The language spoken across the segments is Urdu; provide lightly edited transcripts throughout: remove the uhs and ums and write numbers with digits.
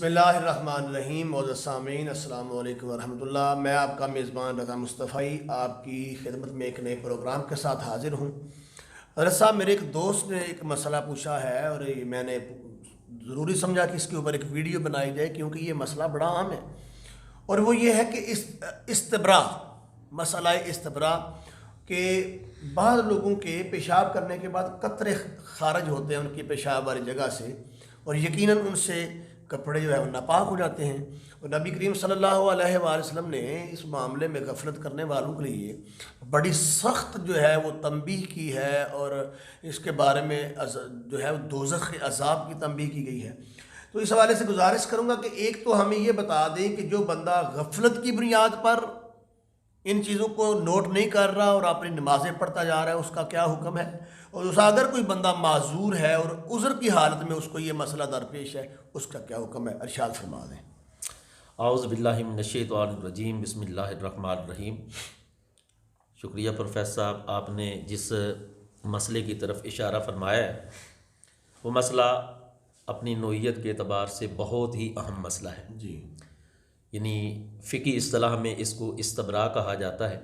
بسم اللہ الرحمن الرحیم. معزز سامعین السلام علیکم ورحمۃ اللہ. میں آپ کا میزبان رضا مصطفی آپ کی خدمت میں ایک نئے پروگرام کے ساتھ حاضر ہوں. حضرت صاحب، میرے ایک دوست نے ایک مسئلہ پوچھا ہے اور میں نے ضروری سمجھا کہ اس کے اوپر ایک ویڈیو بنائی جائے، کیونکہ یہ مسئلہ بڑا عام ہے. اور وہ یہ ہے کہ استبراء، مسئلہ استبراء کہ بعض لوگوں کے پیشاب کرنے کے بعد قطرے خارج ہوتے ہیں ان کی پیشاب والی جگہ سے، اور یقیناً ان سے کپڑے جو ہے وہ ناپاک ہو جاتے ہیں. اور نبی کریم صلی اللہ علیہ وآلہ وسلم نے اس معاملے میں غفلت کرنے والوں کے لیے بڑی سخت جو ہے وہ تنبیہ کی ہے، اور اس کے بارے میں جو ہے وہ دوزخ کے عذاب کی تنبیہ کی گئی ہے. تو اس حوالے سے گزارش کروں گا کہ ایک تو ہمیں یہ بتا دیں کہ جو بندہ غفلت کی بنیاد پر ان چیزوں کو نوٹ نہیں کر رہا اور اپنی نمازیں پڑھتا جا رہا ہے، اس کا کیا حکم ہے، اور اگر کوئی بندہ معذور ہے اور عذر کی حالت میں اس کو یہ مسئلہ درپیش ہے، اس کا کیا حکم ہے. ارشاد فرما دیں. اعوذ باللہ من الشیطان الرجیم. بسم اللہ الرحمن الرحیم. شکریہ پروفیسر صاحب، آپ نے جس مسئلے کی طرف اشارہ فرمایا ہے وہ مسئلہ اپنی نوعیت کے اعتبار سے بہت ہی اہم مسئلہ ہے. جی، یعنی فقہی اصطلاح میں اس کو استبراء کہا جاتا ہے،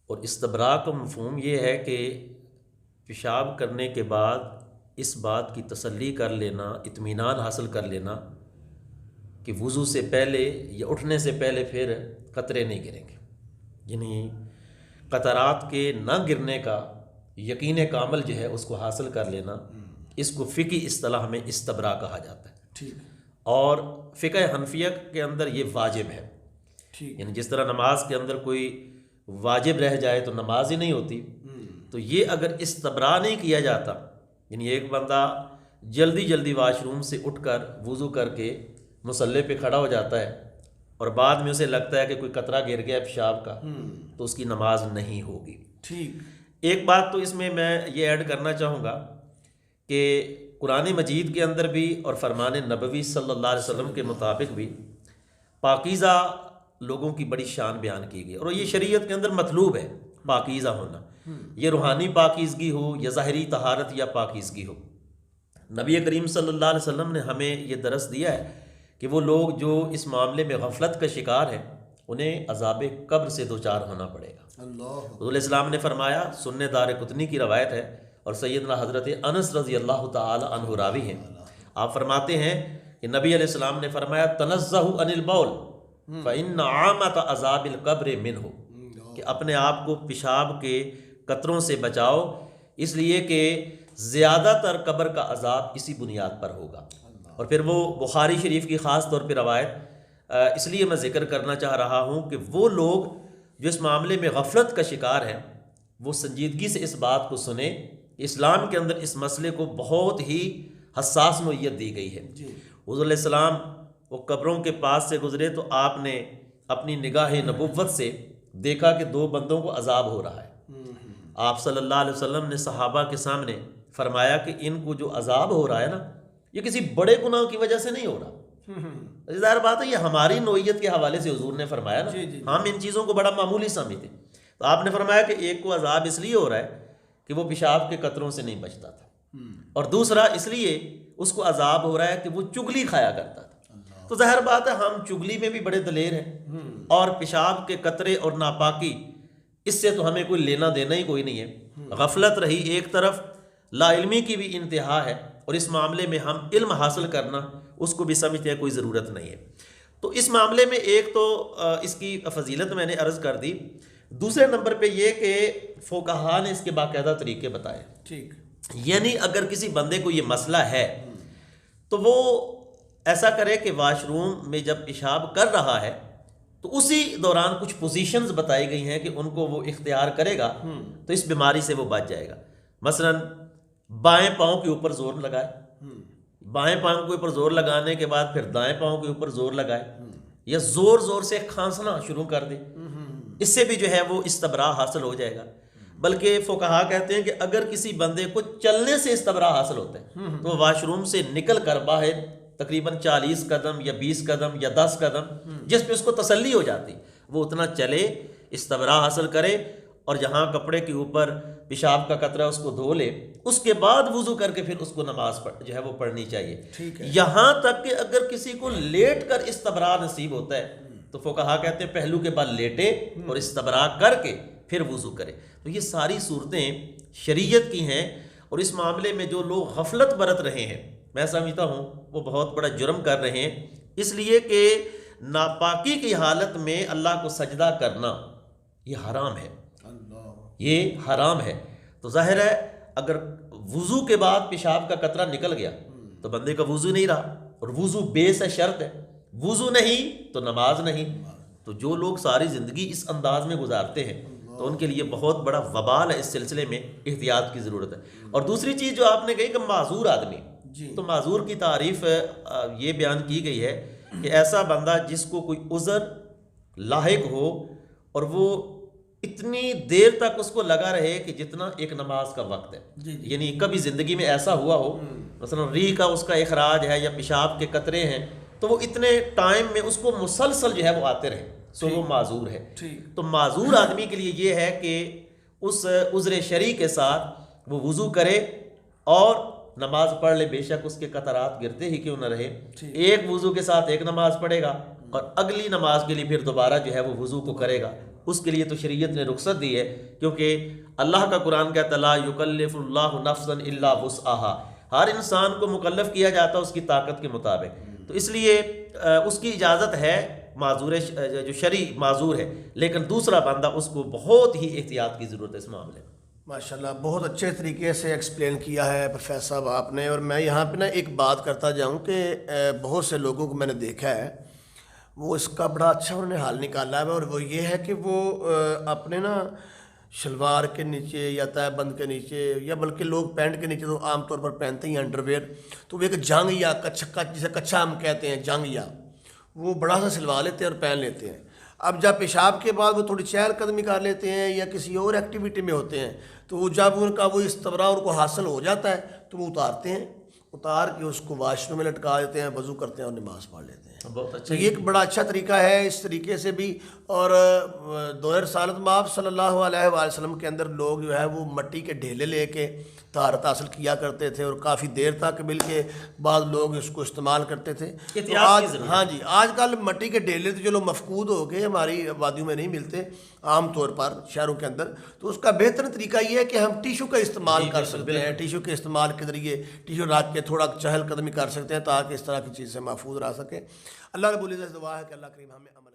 اور استبراء کا مفہوم یہ ہے کہ پیشاب کرنے کے بعد اس بات کی تسلی کر لینا، اطمینان حاصل کر لینا کہ وضو سے پہلے یا اٹھنے سے پہلے پھر قطرے نہیں گریں گے. یعنی قطرات کے نہ گرنے کا یقین کامل جو ہے اس کو حاصل کر لینا، اس کو فقہی اصطلاح میں استبراء کہا جاتا ہے. ٹھیک. اور فقہ حنفیہ کے اندر یہ واجب ہے. ٹھیک. یعنی جس طرح نماز کے اندر کوئی واجب رہ جائے تو نماز ہی نہیں ہوتی، تو یہ اگر استبراء نہیں کیا جاتا، یعنی ایک بندہ جلدی واش روم سے اٹھ کر وضو کر کے مصلی پہ کھڑا ہو جاتا ہے اور بعد میں اسے لگتا ہے کہ کوئی قطرہ گر گیا پیشاب کا، تو اس کی نماز نہیں ہوگی. ٹھیک. ایک بات تو اس میں یہ ایڈ کرنا چاہوں گا کہ قرآن مجید کے اندر بھی اور فرمان نبوی صلی اللہ علیہ وسلم کے مطابق بھی پاکیزہ لوگوں کی بڑی شان بیان کی گئی، اور یہ شریعت کے اندر مطلوب ہے پاکیزہ ہونا، یہ روحانی پاکیزگی ہو یا ظاہری طہارت یا پاکیزگی ہو. نبی کریم صلی اللہ علیہ وسلم نے ہمیں یہ درس دیا ہے کہ وہ لوگ جو اس معاملے میں غفلت کا شکار ہیں انہیں عذاب قبر سے دوچار ہونا پڑے گا. حضور علیہ السلام نے فرمایا، سنن دار قطنی کی روایت ہے اور سیدنا حضرت انس رضی اللہ تعالی عنہ راوی ہیں، آپ فرماتے ہیں کہ نبی علیہ السلام نے فرمایا تنزہوا عن البول فإن عامۃ عذاب القبر منہ، کہ اپنے آپ کو پیشاب کے قطروں سے بچاؤ، اس لیے کہ زیادہ تر قبر کا عذاب اسی بنیاد پر ہوگا. اور پھر وہ بخاری شریف کی خاص طور پہ روایت اس لیے میں ذکر کرنا چاہ رہا ہوں کہ وہ لوگ جو اس معاملے میں غفلت کا شکار ہیں وہ سنجیدگی سے اس بات کو سنیں. اسلام کے اندر اس مسئلے کو بہت ہی حساس نوعیت دی گئی ہے. حضور علیہ السلام وہ قبروں کے پاس سے گزرے تو آپ نے اپنی نگاہ نبوت سے دیکھا کہ دو بندوں کو عذاب ہو رہا ہے. آپ صلی اللہ علیہ وسلم نے صحابہ کے سامنے فرمایا کہ ان کو جو عذاب ہو رہا ہے نا، یہ کسی بڑے گناہ کی وجہ سے نہیں ہو رہا. ظاہر بات ہے یہ ہماری نوعیت کے حوالے سے حضور نے فرمایا نا، ہم ان چیزوں کو بڑا معمولی سمجھتے. تو آپ نے فرمایا کہ ایک کو عذاب اس لیے ہو رہا ہے کہ وہ پیشاب کے قطروں سے نہیں بچتا تھا، اور دوسرا اس لیے اس کو عذاب ہو رہا ہے کہ وہ چگلی کھایا کرتا تھا. تو ظاہر بات ہے ہم چگلی میں بھی بڑے دلیر ہیں، اور پیشاب کے قطرے اور ناپاکی اس سے تو ہمیں کوئی لینا دینا ہی کوئی نہیں ہے. غفلت رہی ایک طرف، لا علمی کی بھی انتہا ہے، اور اس معاملے میں ہم علم حاصل کرنا اس کو بھی سمجھتے ہیں کوئی ضرورت نہیں ہے. تو اس معاملے میں ایک تو اس کی فضیلت میں نے عرض کر دی. دوسرے نمبر پہ یہ کہ فقہا نے اس کے باقاعدہ طریقے بتائے. ٹھیک. یعنی اگر کسی بندے کو یہ مسئلہ ہے تو وہ ایسا کرے کہ واش روم میں جب پیشاب کر رہا ہے تو اسی دوران کچھ پوزیشنز بتائی گئی ہیں کہ ان کو وہ اختیار کرے گا تو اس بیماری سے وہ بچ جائے گا. مثلا بائیں پاؤں کے اوپر زور لگائے، بائیں پاؤں کے اوپر زور لگانے کے بعد پھر دائیں پاؤں کے اوپر زور لگائے، یا زور سے کھانسنا شروع کر دے، اس سے بھی جو ہے وہ استبراء حاصل ہو جائے گا. بلکہ فقہا کہتے ہیں کہ اگر کسی بندے کو چلنے سے استبراء حاصل ہوتا ہے تو واش روم سے نکل کر باہر تقریباً 40 قدم یا 20 قدم یا 10 قدم جس پہ اس کو تسلی ہو جاتی وہ اتنا چلے، استبراء حاصل کرے، اور جہاں کپڑے کے اوپر پیشاب کا قطرہ اس کو دھو لے، اس کے بعد وضو کر کے پھر اس کو نماز جو ہے وہ پڑھنی چاہیے۔ ٹھیک ہے۔ یہاں تک کہ اگر کسی کو لیٹ کر استبراء نصیب ہوتا ہے تو فقہا کہتے ہیں پہلو کے بعد لیٹے اور استبراء کر کے پھر وضو کرے۔ تو یہ ساری صورتیں شریعت کی ہیں، اور اس معاملے میں جو لوگ غفلت برت رہے ہیں میں سمجھتا ہوں وہ بہت بڑا جرم کر رہے ہیں، اس لیے کہ ناپاکی کی حالت میں اللہ کو سجدہ کرنا یہ حرام ہے، یہ حرام ہے۔ تو ظاہر ہے اگر وضو کے بعد پیشاب کا قطرہ نکل گیا تو بندے کا وضو نہیں رہا، اور وضو بے سے شرط ہے، وضو نہیں تو نماز نہیں۔ تو جو لوگ ساری زندگی اس انداز میں گزارتے ہیں تو ان کے لیے بہت بڑا وبال ہے، اس سلسلے میں احتیاط کی ضرورت ہے۔ اور دوسری چیز جو آپ نے کہی کہ معذور آدمی، تو معذور کی تعریف یہ بیان کی گئی ہے کہ ایسا بندہ جس کو کوئی عذر لاحق ہو اور وہ اتنی دیر تک اس کو لگا رہے کہ جتنا ایک نماز کا وقت ہے، یعنی کبھی زندگی میں ایسا ہوا ہو مثلا ریح کا اس کا اخراج ہے یا پیشاب کے قطرے ہیں، تو وہ اتنے ٹائم میں اس کو مسلسل جو ہے وہ آتے رہے، سو وہ معذور ہے۔ تو معذور آدمی کے لیے یہ ہے کہ اس عذر شرعی کے ساتھ وہ وضو کرے اور نماز پڑھ لے، بے شک اس کے قطرات گرتے ہی کیوں نہ رہے، ایک وضو کے ساتھ ایک نماز پڑھے گا اور اگلی نماز کے لیے پھر دوبارہ جو ہے وہ وضو کو کرے گا۔ اس کے لیے تو شریعت نے رخصت دی ہے، کیونکہ اللہ کا قرآن کہتا ہے لا یکلف اللہ نفسا الا وسعها، ہر انسان کو مکلف کیا جاتا ہے اس کی طاقت کے مطابق، تو اس لیے اس کی اجازت ہے، معذور جو شرعی معذور ہے، لیکن دوسرا بندہ اس کو بہت ہی احتیاط کی ضرورت ہے اس معاملے میں۔ ماشاءاللہ بہت اچھے طریقے سے ایکسپلین کیا ہے پروفیسر صاحب آپ نے، اور میں یہاں پہ نا ایک بات کرتا جاؤں کہ بہت سے لوگوں کو میں نے دیکھا ہے وہ اس کا بڑا اچھا انہوں نے حل نکالا ہے، اور وہ یہ ہے کہ وہ اپنے نا شلوار کے نیچے یا تہہ بند کے نیچے یا بلکہ لوگ پینٹ کے نیچے تو عام طور پر پہنتے ہیں انڈر ویئر، تو وہ ایک جنگ یا جسے کچھا ہم کہتے ہیں جنگ یا، وہ بڑا سا سلوا لیتے ہیں اور پہن لیتے ہیں۔ اب جب پیشاب کے بعد وہ تھوڑی چہل قدمی کر لیتے ہیں یا کسی اور ایکٹیویٹی میں ہوتے ہیں تو وہ جب ان کا وہ استبراء ان کو حاصل ہو جاتا ہے تو وہ اتارتے ہیں، اتار کے اس کو واش روم میں لٹکا دیتے ہیں، وضو کرتے ہیں اور نماز پڑھ لیتے ہیں۔ بہت اچھا، تو یہ ایک بڑا اچھا طریقہ ہے اس طریقے سے بھی۔ اور دور رسالت مآب صلی اللہ علیہ وآلہ وسلم کے اندر لوگ جو ہے وہ مٹی کے ڈھیلے لے کے طہارت حاصل کیا کرتے تھے، اور کافی دیر تک مل کے بعض لوگ اس کو استعمال کرتے تھے۔ تو آج ہاں جی آج کل مٹی کے ڈھیلے تو چلو مفقود ہو گئے، ہماری وادیوں میں نہیں ملتے عام طور پر شہروں کے اندر، تو اس کا بہترین طریقہ یہ ہے کہ ہم ٹیشو کا استعمال کر سکتے ہیں، ٹیشو کے استعمال کے ذریعے ٹیشو رکھ کے تھوڑا چہل قدمی کر سکتے ہیں تاکہ اس طرح کی چیز سے محفوظ رہ سکیں۔ اللہ رب العزت دعا ہے کہ اللہ کریم ہمیں عمل